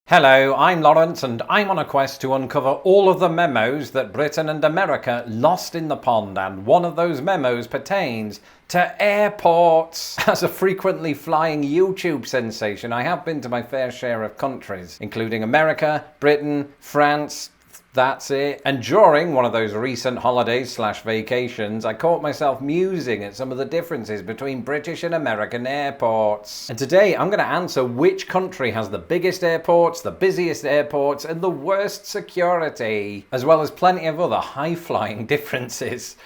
Hello, I'm Lawrence and I'm on a quest to uncover all of the memos that Britain and America lost in the pond, and one of those memos pertains to airports. As a frequently flying YouTube sensation, I have been to my fair share of countries, including America, Britain, France. That's it. And during one of those recent holidays/vacations, I caught myself musing at some of the differences between British and American airports. And today I'm going to answer which country has the biggest airports, the busiest airports, and the worst security, as well as plenty of other high-flying differences.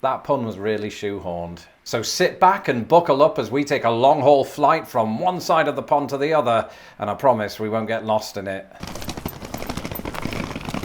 That pun was really shoehorned. So sit back and buckle up as we take a long-haul flight from one side of the pond to the other, and I promise we won't get lost in it.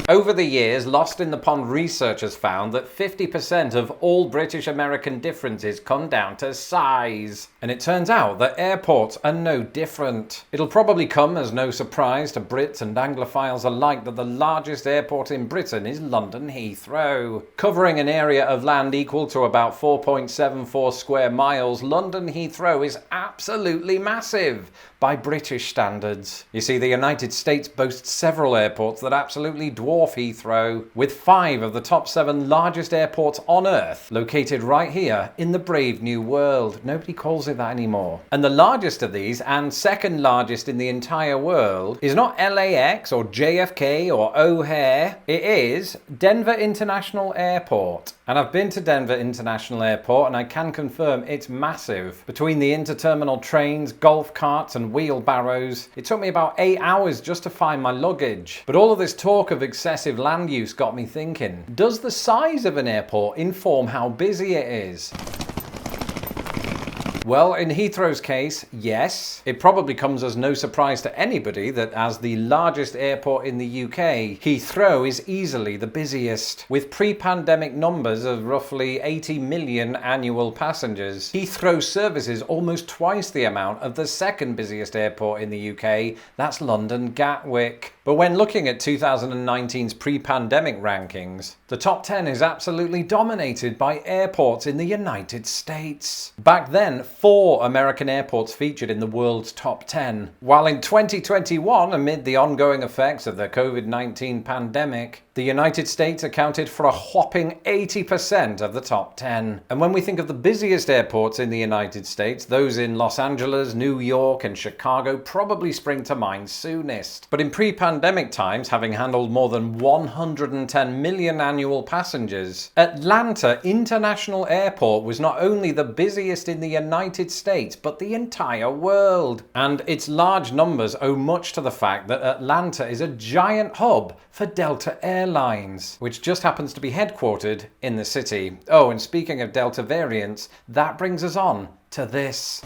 Over the years, Lost in the Pond researchers found that 50% of all British-American differences come down to size. And it turns out that airports are no different. It'll probably come as no surprise to Brits and Anglophiles alike that the largest airport in Britain is London Heathrow. Covering an area of land equal to about 4.74 square miles, London Heathrow is absolutely massive by British standards. You see, the United States boasts several airports that absolutely dwarf Heathrow, with 5 of the top 7 largest airports on Earth located right here in the brave new world. Nobody calls it that anymore. And the largest of these, and second largest in the entire world, is not LAX or JFK or O'Hare. It is Denver International Airport. And I've been to Denver International Airport and I can confirm it's massive. Between the interterminal trains, golf carts and wheelbarrows, it took me about 8 hours just to find my luggage. But all of this talk of excessive land use got me thinking, does the size of an airport inform how busy it is? Well, in Heathrow's case, yes. It probably comes as no surprise to anybody that as the largest airport in the UK, Heathrow is easily the busiest. With pre-pandemic numbers of roughly 80 million annual passengers, Heathrow services almost twice the amount of the second busiest airport in the UK, that's London Gatwick. But when looking at 2019's pre-pandemic rankings, the top 10 is absolutely dominated by airports in the United States. Back then, 4 American airports featured in the world's top 10, while in 2021, amid the ongoing effects of the COVID-19 pandemic, the United States accounted for a whopping 80% of the top 10. And when we think of the busiest airports in the United States, those in Los Angeles, New York, and Chicago probably spring to mind soonest. But in pre-pandemic times, having handled more than 110 million annual passengers, Atlanta International Airport was not only the busiest in the United States, but the entire world. And its large numbers owe much to the fact that Atlanta is a giant hub for Delta AIRLINES, which just happens to be headquartered in the city. Oh, and speaking of Delta variants, that brings us on to this.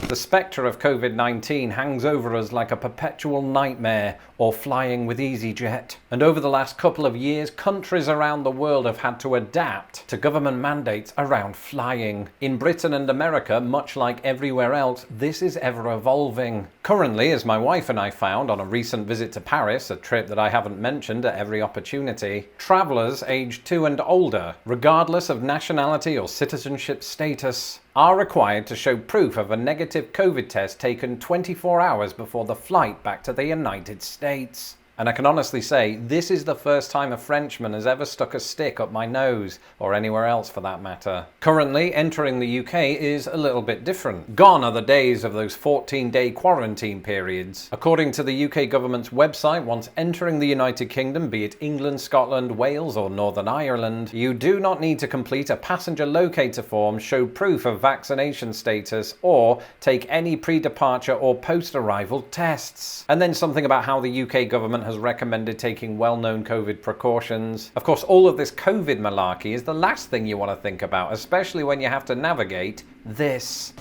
The spectre of COVID-19 hangs over us like a perpetual nightmare, or flying with EasyJet. And over the last couple of years, countries around the world have had to adapt to government mandates around flying. In Britain and America, much like everywhere else, this is ever evolving. Currently, as my wife and I found on a recent visit to Paris, a trip that I haven't mentioned at every opportunity, travellers aged 2 and older, regardless of nationality or citizenship status, are required to show proof of a negative COVID test taken 24 hours before the flight back to the United States. And I can honestly say, this is the first time a Frenchman has ever stuck a stick up my nose, or anywhere else for that matter. Currently, entering the UK is a little bit different. Gone are the days of those 14-day quarantine periods. According to the UK government's website, once entering the United Kingdom, be it England, Scotland, Wales or Northern Ireland, you do not need to complete a passenger locator form, show proof of vaccination status, or take any pre-departure or post-arrival tests. And then something about how the UK government has recommended taking well-known COVID precautions. Of course, all of this COVID malarkey is the last thing you want to think about, especially when you have to navigate this.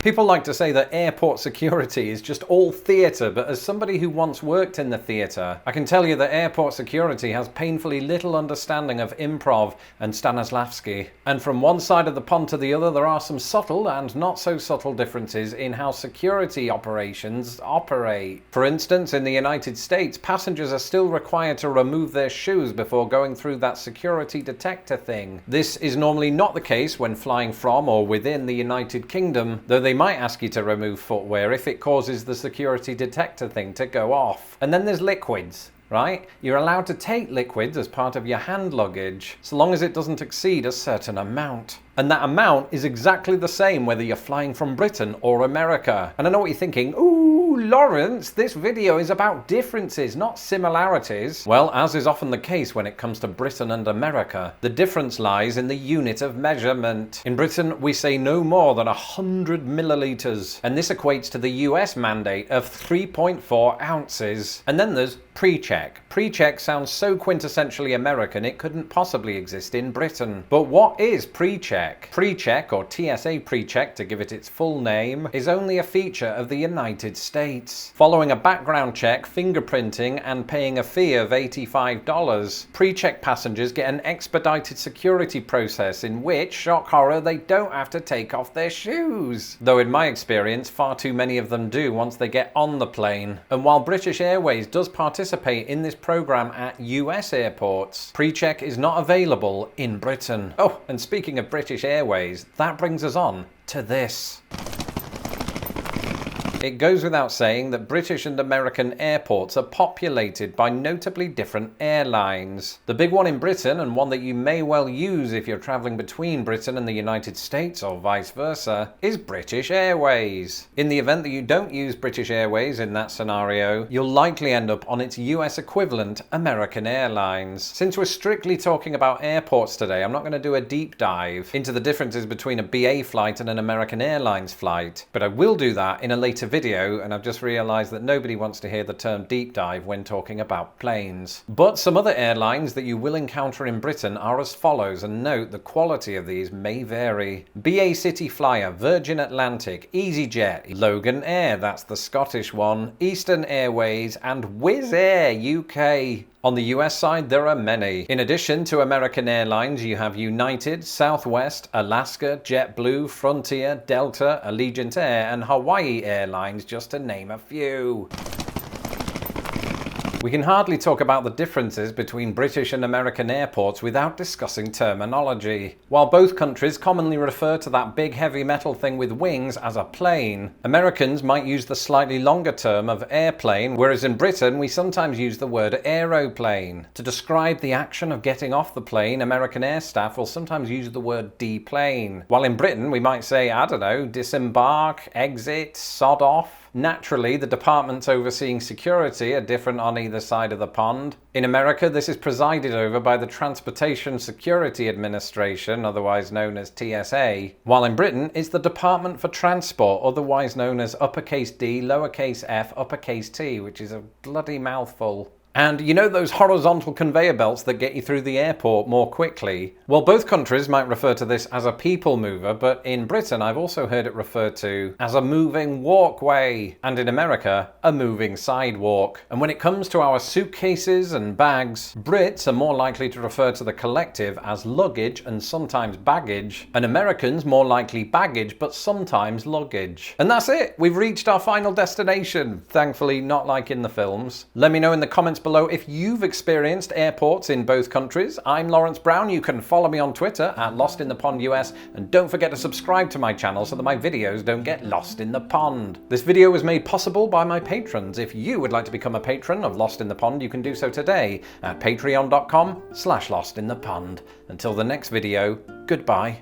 People like to say that airport security is just all theatre, but as somebody who once worked in the theatre, I can tell you that airport security has painfully little understanding of improv and Stanislavski. And from one side of the pond to the other, there are some subtle and not so subtle differences in how security operations operate. For instance, in the United States, passengers are still required to remove their shoes before going through that security detector thing. This is normally not the case when flying from or within the United Kingdom, though they might ask you to remove footwear if it causes the security detector thing to go off. And then there's liquids. Right? You're allowed to take liquids as part of your hand luggage, so long as it doesn't exceed a certain amount. And that amount is exactly the same whether you're flying from Britain or America. And I know what you're thinking, ooh, Lawrence, this video is about differences, not similarities. Well, as is often the case when it comes to Britain and America, the difference lies in the unit of measurement. In Britain, we say no more than 100 millilitres, and this equates to the US mandate of 3.4 ounces. And then there's pre-check. Pre-check sounds so quintessentially American it couldn't possibly exist in Britain. But what is pre-check? Pre-check, or TSA pre-check to give it its full name, is only a feature of the United States. Following a background check, fingerprinting, and paying a fee of $85, pre-check passengers get an expedited security process in which, shock horror, they don't have to take off their shoes. Though in my experience, far too many of them do once they get on the plane. And while British Airways does participate in this program at US airports, pre-check is not available in Britain. Oh, and speaking of British Airways, that brings us on to this. It goes without saying that British and American airports are populated by notably different airlines. The big one in Britain, and one that you may well use if you're travelling between Britain and the United States or vice versa, is British Airways. In the event that you don't use British Airways in that scenario, you'll likely end up on its US equivalent, American Airlines. Since we're strictly talking about airports today, I'm not going to do a deep dive into the differences between a BA flight and an American Airlines flight, but I will do that in a later video, and I've just realised that nobody wants to hear the term deep dive when talking about planes. But some other airlines that you will encounter in Britain are as follows, and note the quality of these may vary. BA City Flyer, Virgin Atlantic, EasyJet, Logan Air, that's the Scottish one, Eastern Airways, and Wizz Air UK. On the US side, there are many. In addition to American Airlines, you have United, Southwest, Alaska, JetBlue, Frontier, Delta, Allegiant Air, and Hawaii Airlines, just to name a few. We can hardly talk about the differences between British and American airports without discussing terminology. While both countries commonly refer to that big heavy metal thing with wings as a plane, Americans might use the slightly longer term of airplane, whereas in Britain we sometimes use the word aeroplane. To describe the action of getting off the plane, American air staff will sometimes use the word deplane, while in Britain we might say, I don't know, disembark, exit, sod off. Naturally, the departments overseeing security are different on either side of the pond. In America, this is presided over by the Transportation Security Administration, otherwise known as TSA, while in Britain, it's the Department for Transport, otherwise known as uppercase D, lowercase f, uppercase T, which is a bloody mouthful. And you know those horizontal conveyor belts that get you through the airport more quickly? Well, both countries might refer to this as a people mover, but in Britain I've also heard it referred to as a moving walkway, and in America, a moving sidewalk. And when it comes to our suitcases and bags, Brits are more likely to refer to the collective as luggage and sometimes baggage, and Americans more likely baggage but sometimes luggage. And that's it! We've reached our final destination. Thankfully, not like in the films. Let me know in the comments below if you've experienced airports in both countries. I'm Lawrence Brown. You can follow me on Twitter at LostInThePondUS, and don't forget to subscribe to my channel so that my videos don't get lost in the pond. This video was made possible by my patrons. If you would like to become a patron of Lost in the Pond, you can do so today at patreon.com/LostInThePond. Until the next video, goodbye.